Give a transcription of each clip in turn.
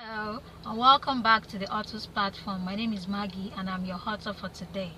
Hello and welcome back to the Authors platform. My name is Maggie and I'm your author for today.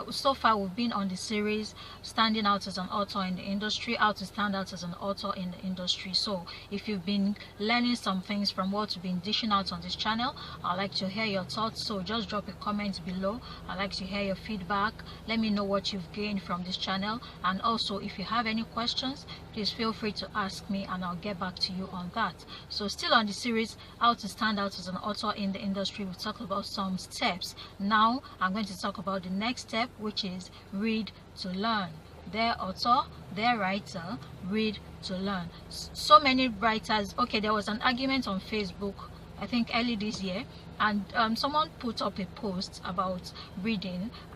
So far we've been on the series standing out as an author in the industry, how to stand out as an author in the industry. So if you've been learning some things from what we've been dishing out on this channel, I'd like to hear your thoughts. So just drop a comment below. I'd like to hear your feedback. Let me know what you've gained from this channel, and also if you have any questions, please feel free to ask me and I'll get back to you on that. So still on the series how to stand out as an author in the industry, we talked about some steps. Now I'm going to talk about the next step, which is read to learn. Their author, their writer, read to learn. So many writers, okay, there was an argument on Facebook, I think early this year, and someone put up a post about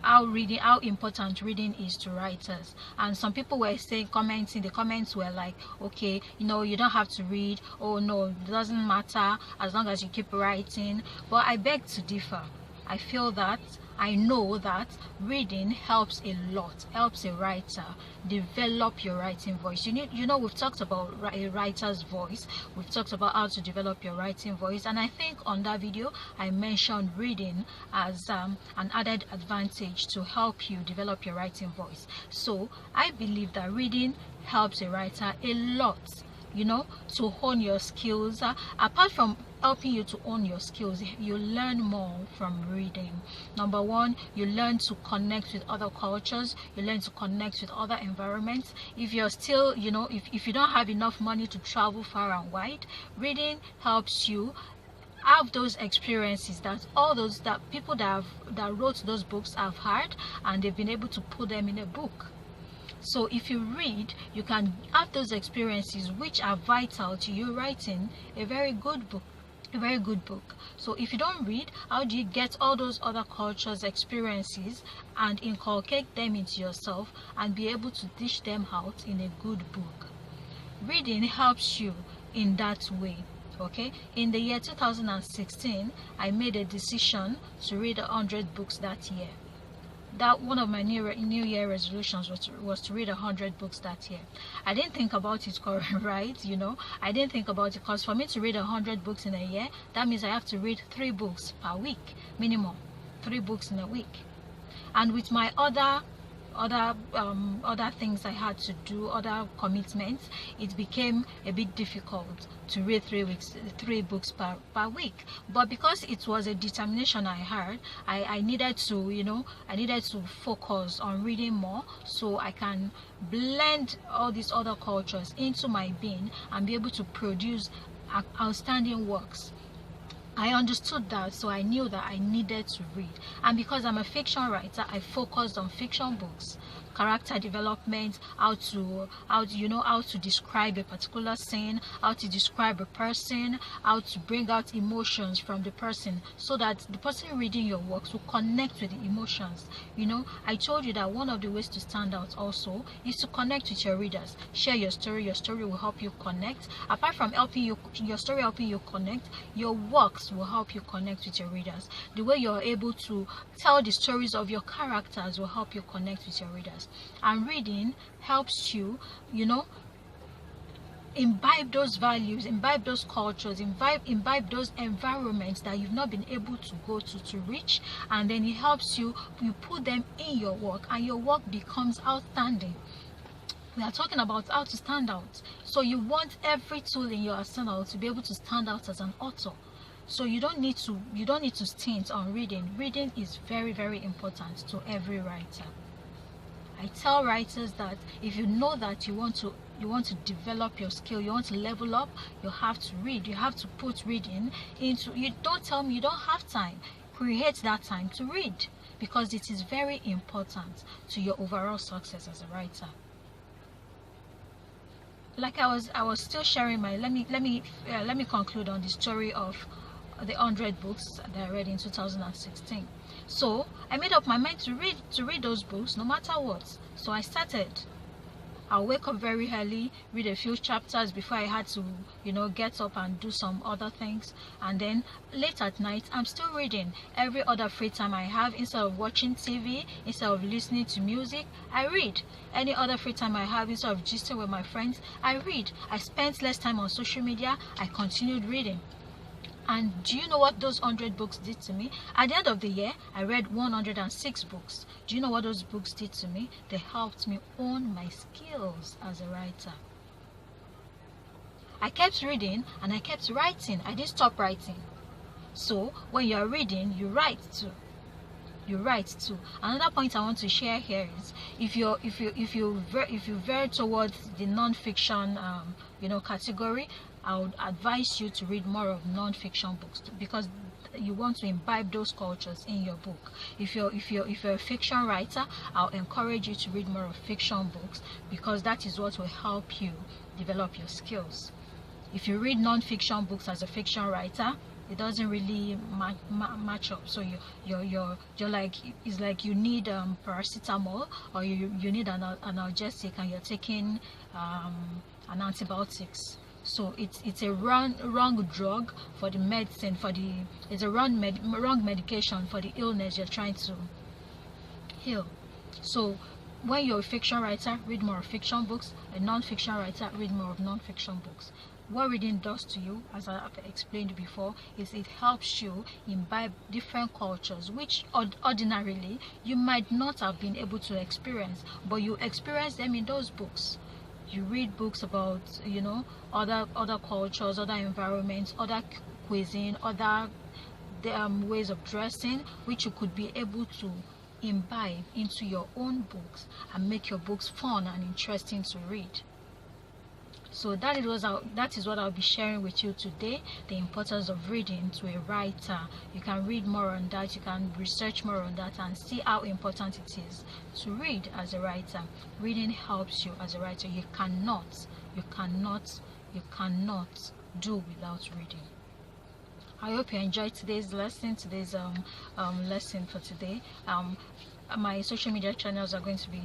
how important reading is to writers. And some people were saying, commenting, the comments were like, okay, you don't have to read, oh no, it doesn't matter as long as you keep writing. But I beg to differ. I know that reading helps a lot, helps a writer develop your writing voice. We've talked about a writer's voice, we've talked about how to develop your writing voice, and I think on that video I mentioned reading as an added advantage to help you develop your writing voice. So I believe that reading helps a writer a lot, to hone your skills. Apart from helping you to own your skills, you learn more from reading. Number one, you learn to connect with other cultures, you learn to connect with other environments. If you're still, if you don't have enough money to travel far and wide, reading helps you have those experiences that people that wrote those books have had, and they've been able to put them in a book. So if you read, you can have those experiences which are vital to you writing a very good book. So if you don't read, how do you get all those other cultures' experiences and inculcate them into yourself and be able to dish them out in a good book? Reading helps you in that way. Okay, in the year 2016, I made a decision to read 100 books that year. That one of my new year resolutions was to read 100 books that year. I didn't think about it, right? I didn't think about it, because for me to read 100 books in a year, that means I have to read 3 books per week minimum, 3 books in a week. And with my other things I had to do, other commitments, it became a bit difficult to read 3 books per week. But because it was a determination I had, I needed to focus on reading more, so I can blend all these other cultures into my being and be able to produce outstanding works. I understood that, so I knew that I needed to read. And because I'm a fiction writer, I focused on fiction books, character development, how to describe a particular scene, how to describe a person, how to bring out emotions from the person, so that the person reading your works will connect with the emotions. I told you that one of the ways to stand out also is to connect with your readers. Share your story. Your story will help you connect. Apart from your story helping you connect, your works will help you connect with your readers. The way you're able to tell the stories of your characters will help you connect with your readers. And reading helps you, imbibe those values, imbibe those cultures, imbibe those environments that you've not been able to go to reach, and then it helps you put them in your work, and your work becomes outstanding. We are talking about how to stand out. So you want every tool in your arsenal to be able to stand out as an author. So you don't need to stint on reading. Reading is very, very important to every writer. I tell writers that if you know that you want to develop your skill, you want to level up, you have to read. You have to put reading into. You don't tell me you don't have time. Create that time to read, because it is very important to your overall success as a writer. Like I was still sharing my. Let me conclude on the story of the 100 books that I read in 2016. So I made up my mind to read those books no matter what. So I started. I'll wake up very early, read a few chapters before I had to, get up and do some other things. And then late at night, I'm still reading. Every other free time I have, instead of watching TV, instead of listening to music, I read. Any other free time I have, instead of gisting with my friends, I read. I spent less time on social media, I continued reading. And do you know what those 100 books did to me? At the end of the year, I read 106 books. Do you know what those books did to me? They helped me hone my skills as a writer. I kept reading and I kept writing. I didn't stop writing. So when you're reading, you write too. You write too. Another point I want to share here is if you veer towards the non-fiction category, I would advise you to read more of non-fiction books because you want to imbibe those cultures in your book. If you're a fiction writer, I'll encourage you to read more of fiction books because that is what will help you develop your skills. If you read non-fiction books as a fiction writer, it doesn't really match up. So you're like, it's like you need paracetamol, or you need an analgesic, and you're taking an antibiotics. So it's a wrong drug for the medicine, it's a wrong medication for the illness you're trying to heal. So when you're a fiction writer, read more of fiction books. A non-fiction writer, read more of non-fiction books. What reading does to you, as I have explained before, is it helps you imbibe different cultures which ordinarily you might not have been able to experience, but you experience them in those books. You read books about other cultures, other environments, other cuisine, other ways of dressing, which you could be able to imbibe into your own books and make your books fun and interesting to read. So that is what I'll be sharing with you today, the importance of reading to a writer. You can read more on that, you can research more on that and see how important it is to read as a writer. Reading helps you as a writer. You cannot do without reading. I hope you enjoyed today's lesson for today. My social media channels are going to be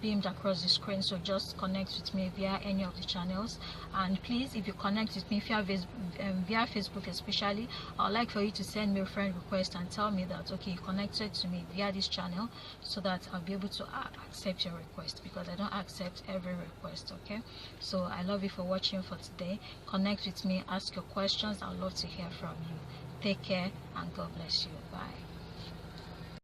beamed across the screen, so just connect with me via any of the channels. And please, if you connect with me via Facebook especially, I'd like for you to send me a friend request and tell me that okay, you connected to me via this channel, so that I'll be able to accept your request, because I don't accept every request. Okay, so I love you for watching for today. Connect with me, ask your questions. I'd love to hear from you. Take care and God bless you. Bye.